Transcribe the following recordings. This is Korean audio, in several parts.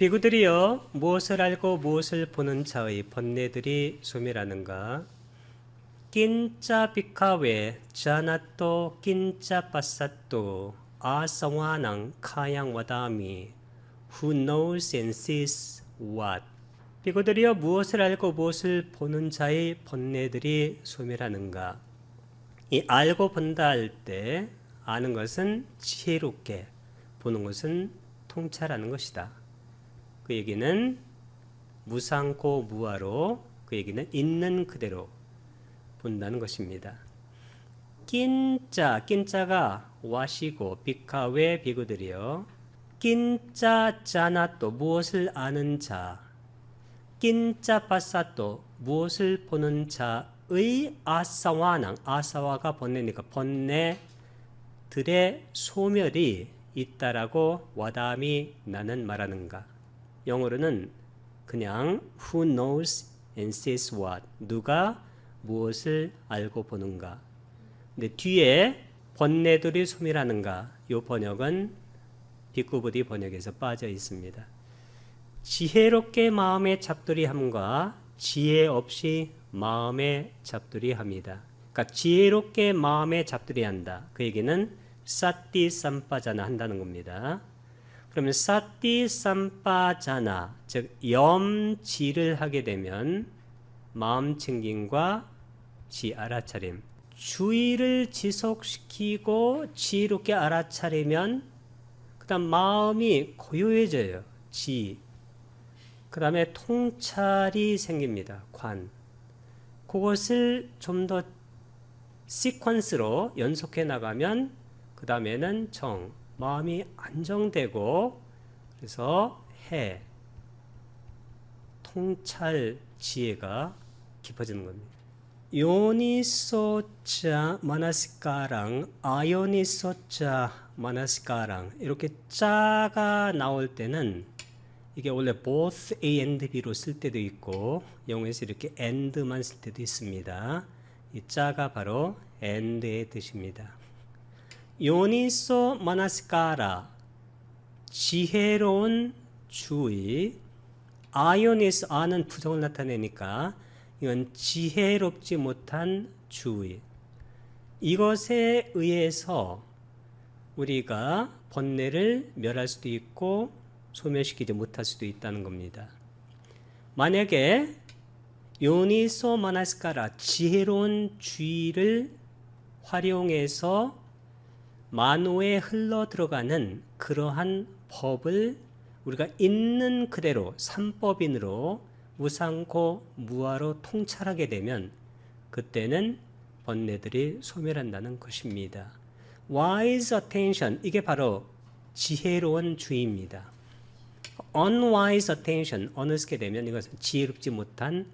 비구들이여 무엇을 알고 무엇을 보는 자의 번뇌들이 소멸하는가? 낀짜 비카웨 자나또 낀짜 빠사또 아성와낭 카양 와다미 Who knows and sees what? 비구들이여 무엇을 알고 무엇을 보는 자의 번뇌들이 소멸하는가? 이 알고 본다 할 때 아는 것은 지혜롭게, 보는 것은 통찰하는 것이다. 그 얘기는 무상고 무아로, 그 얘기는 있는 그대로 본다는 것입니다. 낀자가 와시고 비카웨 비구들이여 낀자 자나또 무엇을 아는 자, 낀자 빠사또 무엇을 보는 자의 아사와낭, 아사와가 번뇌니까 번뇌들의 소멸이 있다라고 와담이 나는 말하는가. 영어로는 그냥 who knows and sees what, 누가 무엇을 알고 보는가. 근데 뒤에 번뇌들이 소멸하는가, 이 번역은 비구부디 번역에서 빠져 있습니다. 지혜롭게 마음에 잡두리함과 지혜 없이 마음에 잡두리합니다. 그러니까 지혜롭게 마음에 잡두리한다. 그 얘기는 사띠 삼빠자나 한다는 겁니다. 그러면 사띠 삼빠자나, 즉 염지를 하게 되면 마음 챙김과 지 알아차림, 주의를 지속시키고 지혜롭게 알아차리면 그 다음 마음이 고요해져요. 지. 그 다음에 통찰이 생깁니다. 관. 그것을 좀 더 시퀀스로 연속해 나가면 그 다음에는 정. 마음이 안정되고, 그래서 해, 통찰 지혜가 깊어지는 겁니다. 요니소자 마나시카랑 아요니소자 마나시카랑 이렇게 자가 나올 때는 이게 원래 both A and B로 쓸 때도 있고 영어에서 이렇게 and만 쓸 때도 있습니다. 이 자가 바로 and의 뜻입니다. 요니소 마나시카라, 지혜로운 주의. 아요니스, 아는 부정을 나타내니까 이건 지혜롭지 못한 주의. 이것에 의해서 우리가 번뇌를 멸할 수도 있고 소멸시키지 못할 수도 있다는 겁니다. 만약에 요니소 마나시카라, 지혜로운 주의를 활용해서 만호에 흘러 들어가는 그러한 법을 우리가 있는 그대로 삼법인으로 무상고 무아로 통찰하게 되면 그때는 번뇌들이 소멸한다는 것입니다. Wise attention, 이게 바로 지혜로운 주의입니다. Unwise attention, 어느새 되면 이것은 지혜롭지 못한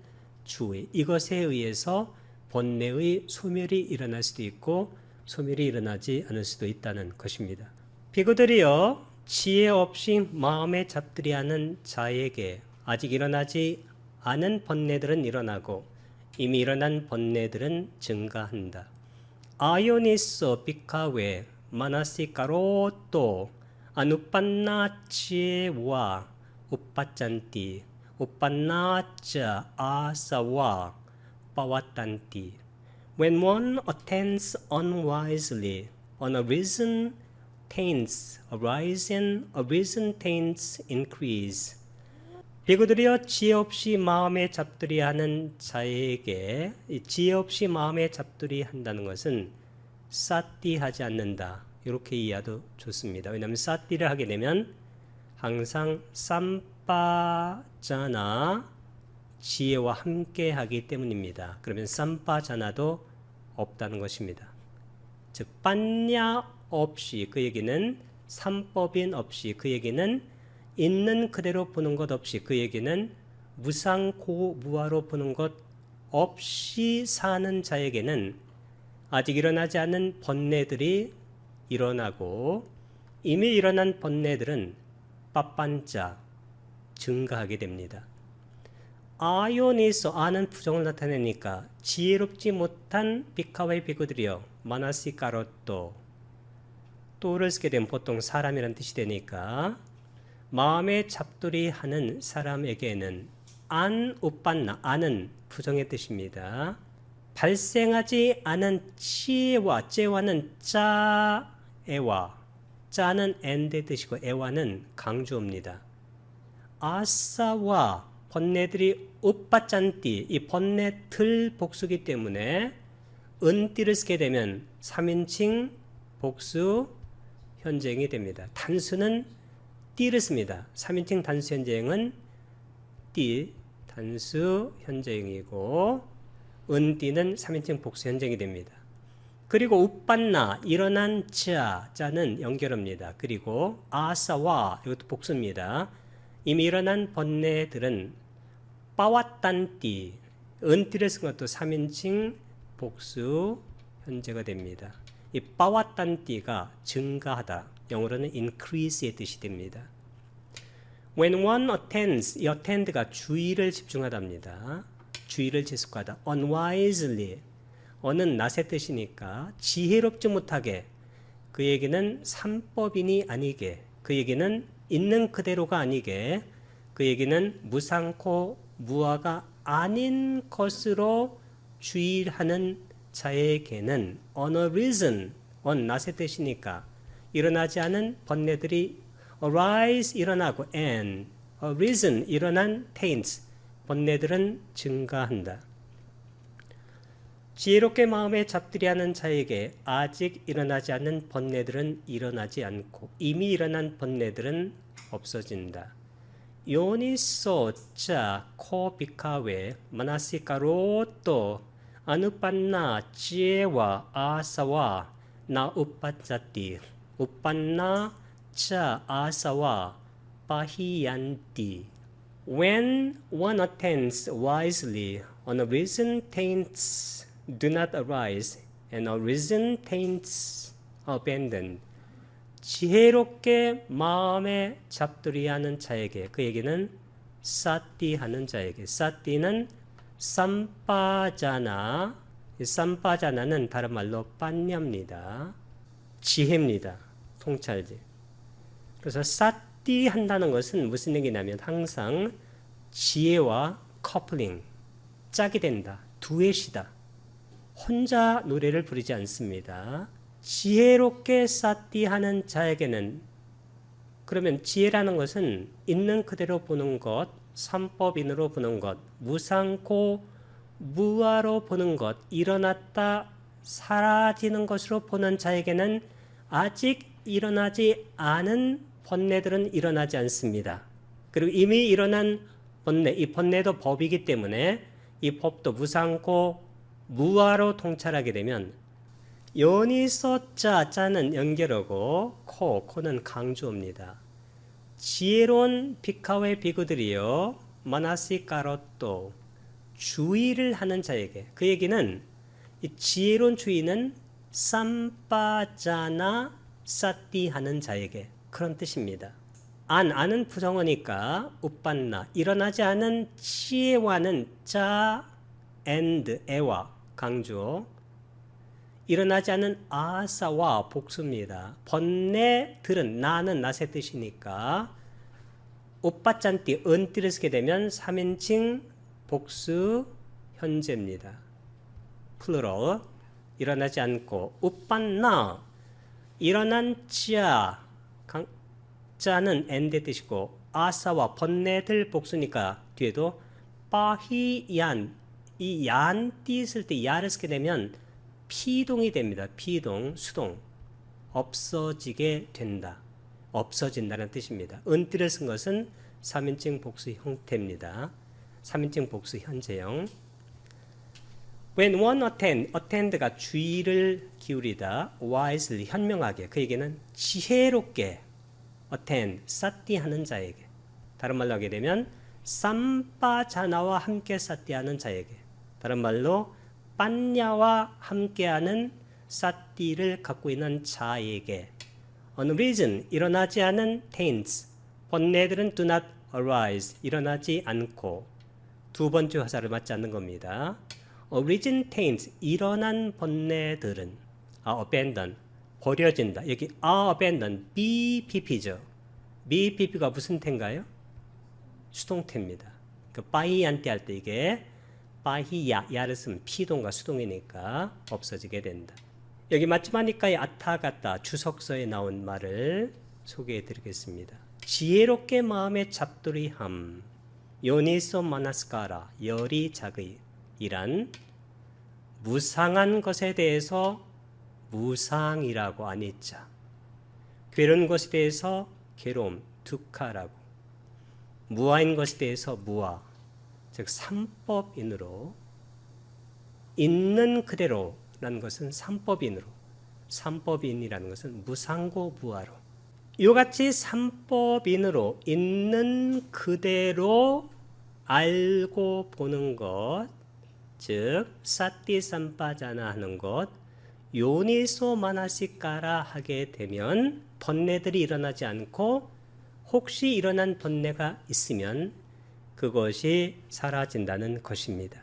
주의. 이것에 의해서 번뇌의 소멸이 일어날 수도 있고 소멸이 일어나지 않을 수도 있다는 것입니다. 비구들이여 지혜 없이 마음에 잡들이 하는 자에게 아직 일어나지 않은 번뇌들은 일어나고 이미 일어난 번뇌들은 증가한다. 아요니소 비카웨 마나시카로또 아누빤나치와 우빠짠띠 우빠나짜 아사와 빠와딴띠. When one attends unwisely on a reason taints arise and a reason taints increase. 비구들이여 지혜 없이 마음에 잡두리 하는 자에게, 지혜 없이 마음에 잡두리 한다는 것은 사띠하지 않는다, 이렇게 이해해도 좋습니다. 왜냐하면 사띠를 하게 되면 항상 삼빠자나 지혜와 함께 하기 때문입니다. 그러면 삼빠자나도 없다는 것입니다. 즉 빠냐 없이, 그 얘기는 삼법인 없이, 그 얘기는 있는 그대로 보는 것 없이, 그 얘기는 무상고무아로 보는 것 없이 사는 자에게는 아직 일어나지 않은 번뇌들이 일어나고 이미 일어난 번뇌들은 빠빤자 증가하게 됩니다. 아요니소, 아는 부정을 나타내니까 지혜롭지 못한 비카와의 비구들이여 마나시카로또, 또를 쓰게 되면 보통 사람이라는 뜻이 되니까 마음에 잡돌이하는 사람에게는 안 우빤나 안은 부정의 뜻입니다. 발생하지 않은 치에와 째와는 짜에와 짜는 엔드의 뜻이고 에와는 강조입니다. 아싸와 번뇌들이 우빠짠띠 이 번뇌 틀 복수기 때문에 은띠를 쓰게 되면 3인칭 복수 현재형이 됩니다. 단수는 띠를 씁니다. 3인칭 단수 현재형은 띠 단수 현재형이고 은띠는 3인칭 복수 현재형이 됩니다. 그리고 우빤나 일어난 자는 연결합니다. 그리고 아싸와 이것도 복수입니다. 이미 일어난 번뇌들은 빠왔단띠 은띠를 쓴 것도 3인칭 복수 현재가 됩니다. 이 빠왔단띠가 증가하다 영어로는 increase의 뜻이 됩니다. When one attends, 이 attend가 주의를 집중하답니다. 주의를 지속하다. unwisely, 어는 낫의 뜻이니까 지혜롭지 못하게, 그 얘기는 삼법인이 아니게, 그 얘기는 있는 그대로가 아니게, 그 얘기는 무상코 무아가 아닌 것으로 주의하는 자에게는 on a reason, on 낫의 뜻이니까 일어나지 않은 번뇌들이 arise 일어나고 and arisen 일어난 taints 번뇌들은 증가한다. 지혜롭게 마음에 잡들이하는 자에게 아직 일어나지 않은 번뇌들은 일어나지 않고 이미 일어난 번뇌들은 없어진다. 요니소자 코비카웨 마나시카로또 아누빤나 지혜와 아사와 나 우빠짜띠 우빤나 자 아사와 파히얀띠. When one attends wisely, unarisen taints do not arise, and arisen taints are abandoned. 지혜롭게 마음에 잡들이하는 자에게, 그 얘기는 사띠하는 자에게, 사띠는 삼빠자나, 삼빠자나는 다른 말로 빤냐입니다. 지혜입니다. 통찰지. 그래서 사띠 한다는 것은 무슨 얘기냐면 항상 지혜와 커플링, 짝이 된다. 두엣이다. 혼자 노래를 부르지 않습니다. 지혜롭게 사띠 하는 자에게는, 그러면 지혜라는 것은 있는 그대로 보는 것, 삼법인으로 보는 것, 무상코 무아로 보는 것, 일어났다 사라지는 것으로 보는 자에게는 아직 일어나지 않은 번뇌들은 일어나지 않습니다. 그리고 이미 일어난 번뇌, 이 번뇌도 법이기 때문에 이 법도 무상코 무아로 통찰하게 되면 연이서자 자는 연결하고 코는 강조입니다. 지혜로운 비카웨 비구들이요 마나시카로또 주의를 하는 자에게, 그 얘기는 이 지혜로운 주의는 삼빠자나 사띠 하는 자에게 그런 뜻입니다. 안은 부정어니까 우빤나 일어나지 않은 지혜와는 자 and 에와 강조, 일어나지 않은 아사와 복수입니다. 번뇌들은 나는 낫의 뜻이니까 우빠짠띠 은띠를 쓰게 되면 3인칭 복수 현재입니다. 플루럴 일어나지 않고 우빤나 일어난 자는 엔드의 뜻이고 아사와 번뇌들 복수니까 뒤에도 빠히얀 이 얀띠 쓸 때 야를 쓰게 되면 피동이 됩니다. 피동, 수동 없어지게 된다. 없어진다는 뜻입니다. 은띠를 쓴 것은 3인칭 복수 형태입니다. 3인칭 복수 현재형. When one attend가 주의를 기울이다, wisely 현명하게, 그 얘기는 지혜롭게 attend, 사띠하는 자에게, 다른 말로 하게 되면 삼빠자나와 함께 사띠하는 자에게, 다른 말로 빤냐와 함께하는 사띠를 갖고 있는 자에게, unarisen 일어나지 않은 taints 번뇌들은 do not arise 일어나지 않고, 두 번째 화살을 맞지 않는 겁니다. arisen taints 일어난 번뇌들은 abandon 버려진다. 여기 abandon BPP죠. 미피피가 무슨 태인가요? 수동태입니다. 그 빠히얀테 할 때 이게 빠히야, 야를 쓰면 피동과 수동이니까 없어지게 된다. 여기 마츠마니카의 아타가타 주석서에 나온 말을 소개해 드리겠습니다. 지혜롭게 마음의 잡두리함, 요니소 마나스카라, 열이 자의이란 무상한 것에 대해서 무상이라고 아니자, 괴로운 것에 대해서 괴로움, 두카라고, 무아인 것에 대해서 무아, 즉 삼법인으로 있는 그대로라는 것은 삼법인으로, 삼법인이라는 것은 무상고 무아로, 이같이 삼법인으로 있는 그대로 알고 보는 것, 즉 사띠삼빠자나 하는 것, 요니소 마나시카라 하게 되면 번뇌들이 일어나지 않고, 혹시 일어난 번뇌가 있으면 그것이 사라진다는 것입니다.